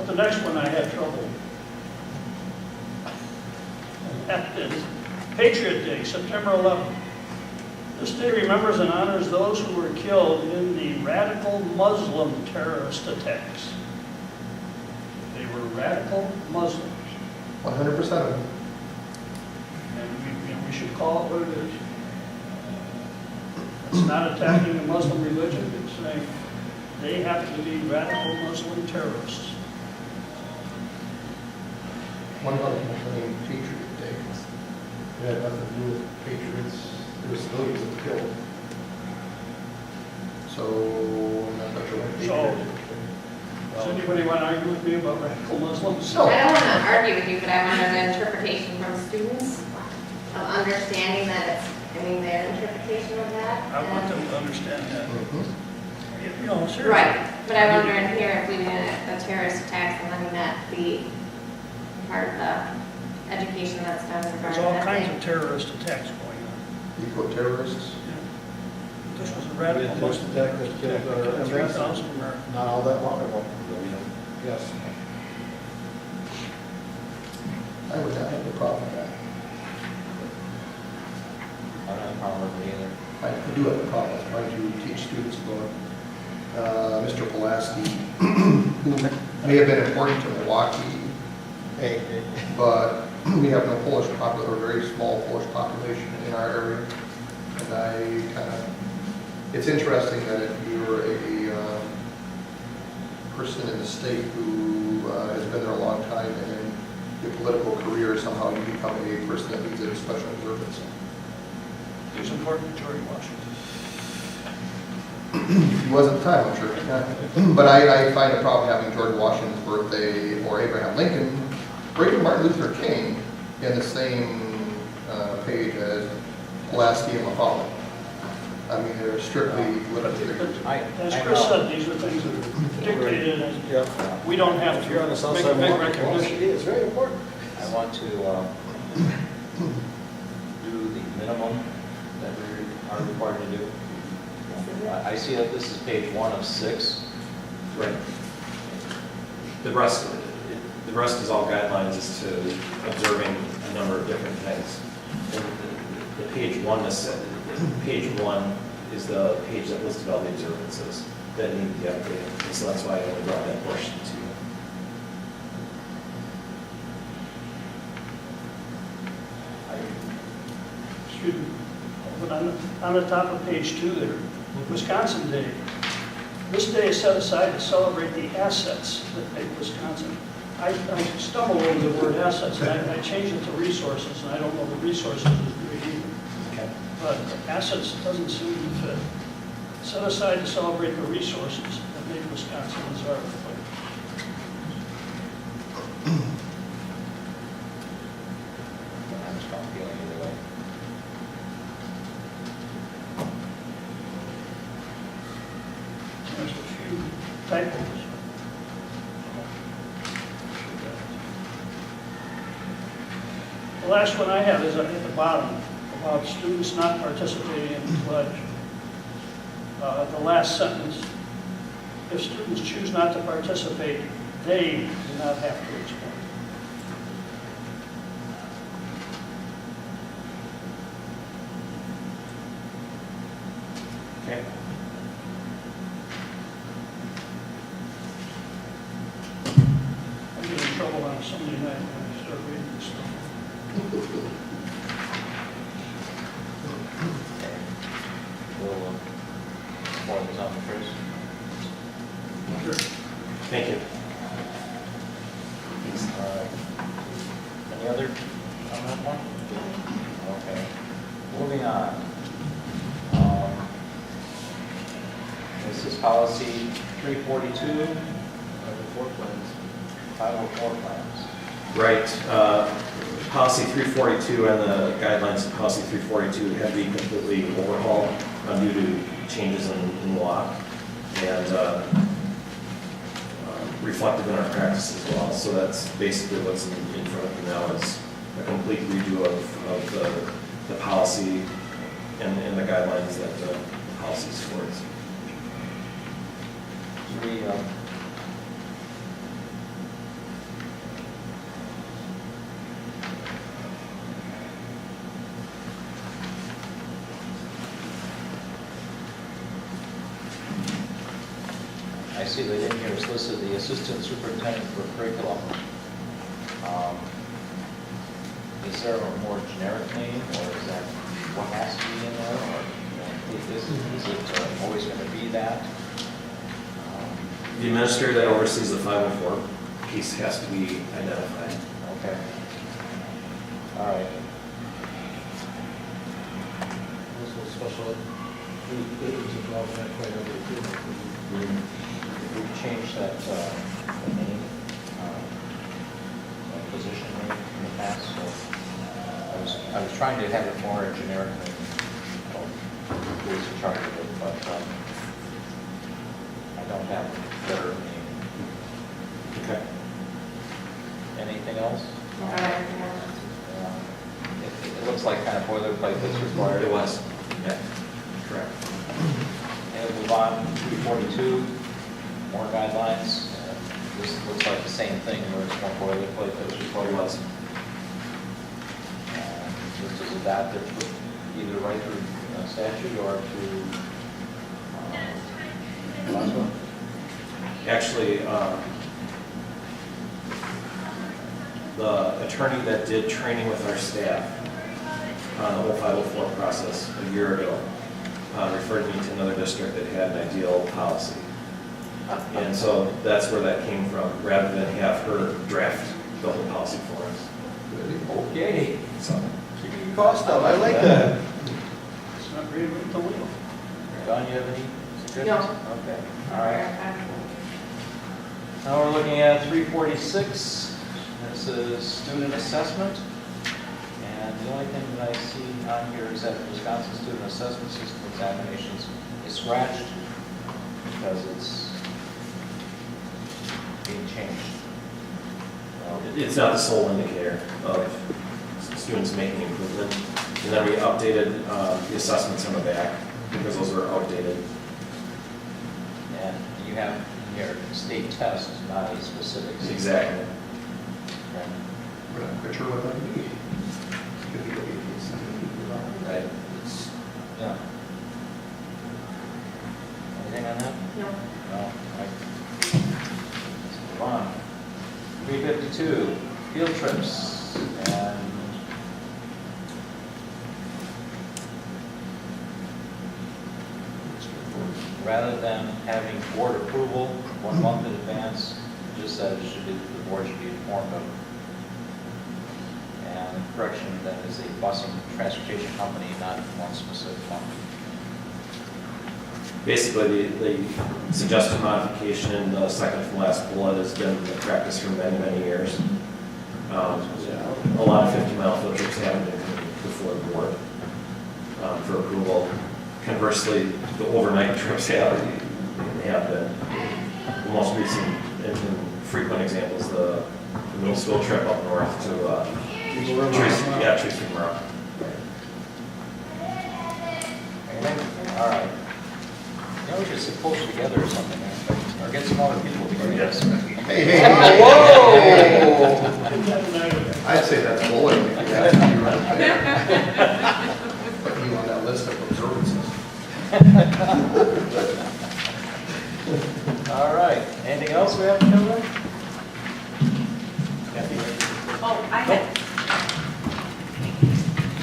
But the next one I had trouble. And that is Patriot Day, September 11th. This day remembers and honors those who were killed in the radical Muslim terrorist attacks. They were radical Muslims. 100% of them. And we should call it what it is. It's not attacking the Muslim religion, it's saying they happen to be radical Muslim terrorists. What about the name Patriot Day? It had nothing to do with patriots, there were civilians that were killed. So, I'm not quite sure what Patriot Day. Does anybody want to argue with me about radical Muslims? No. I don't want to argue with you, but I want an interpretation from students of understanding that it's, I mean, their interpretation of that. I want them to understand that. Mhm. You know, seriously. Right, but I wonder in here if we did a terrorist attack, and letting that be part of the education that's done in regard There's to all that kinds thing. of terrorist attacks going on. Eco-terrorists. This was a radical Yeah, Muslim attack terrorist that attack killed that our killed 3,000 Americans. Not all that long ago. Yes. I would not have a problem with that. I don't have a problem with it either. I do have a problem with trying to teach students about Mr. Pulaski, who may have been important to Milwaukee, Hey, but we have no Polish or very small Polish population in our area. And I kind of, it's interesting that if you're a person in the state who has been there a long time and in your political career, somehow you become a person that needs a special observance. He was important to George Washington. He was at the time, I'm sure. Yeah. But I find a problem having George Washington's birthday or Abraham Lincoln, or even Martin Luther King in the same page as Pulaski and Mahalo. I mean, they're strictly political figures. As Chris said, these are things that are dictated, and Yep. we don't have If you're on the to south make side a of big Milwaukee, recognition. it is very important. I want to do the minimum that we are required to do. I see that this is page 1 of 6. Right. The rest is all guidelines as to observing a number of different things. And the page 1 is the page that listed all the observances that need to be updated. And so that's why I only brought that portion to you. Excuse me. But on the top of page 2 there, Wisconsin Day. This day is set aside to celebrate the assets that make Wisconsin. I stumbled over the word assets, and I changed it to resources, and I don't know the resources is great either. Okay. But assets doesn't seem to fit. Set aside to celebrate the resources that make Wisconsin as our place. I don't have a strong feeling either way. There's a few typos. The last one I have is at the bottom, about students not participating in the pledge. The last sentence, if students choose not to participate, they do not have to explain. Okay. I get in trouble on a Sunday night when I start reading this stuff. We'll forward this on to Chris. Sure. Thank you. Any other on that one? Okay. Moving on. This is policy 342, 504 plans. Right. Policy 342 and the guidelines of policy 342 had to be completely overhauled due to changes in law and reflected in our practice as well. So that's basically what's in front of you now is a complete redo of the policy and the guidelines that the policy supports. We, see that in here is listed the assistant superintendent for curriculum. Is there a more generic name, or is that what has to be in there, or is it always going to be that? The administrator that oversees the 504 piece has to be identified. Okay. All right. Also special duties involved in that quite a bit too. We've changed that name, that position name in the past, so I was trying to have it more generic than who's in charge of it, but I don't have a better name. Okay. Anything else? Yeah. It looks like kind of boilerplate that's required. It was. Yeah, correct. And we'll move on, 342, more guidelines. This looks like the same thing, where it's more boilerplate that was It required. was. This is adapted either right through statute or to Glasgow. Actually, the attorney that did training with our staff on the 0504 process a year ago referred me to another district that had an ideal policy. And so that's where that came from, rather than have her draft the whole policy for us. Okay. So, Cost of, I like that. It's not reinvent the wheel. Don, you have any suggestions? No. Okay, all right. Now we're looking at 346. This is student assessment. And the only thing that I see on here is that Wisconsin Student Assessment System examinations is scratched because it's being changed. it's not the sole indicator of students making improvement. And then we updated the assessments on the back because those were outdated. And you have in your state test, not a specific. Exactly. Okay. We're not quite sure what that means. Could be Right. Yeah. Anything on that? No. No. Right. Let's move on. 352, field trips. And rather than having board approval 1 month in advance, it just says the board should be informed of. And correction, that is a busing transportation company, not one specific company. Basically, the suggested modification in the second from last bullet has been the practice for many, many years. A lot of 50-mile field trips haven't been coming before the board for approval. Conversely, the overnight trips have been. The most recent and frequent examples, the middle school trip up north to Trees from Monroe. Anything? All right. You know, we should sit closer together or something, or get some other people to join us. Hey, I'd say that's bullying. If you ask me right there. Putting you on that list of observances. All right. Anything else we have to cover? Oh, I had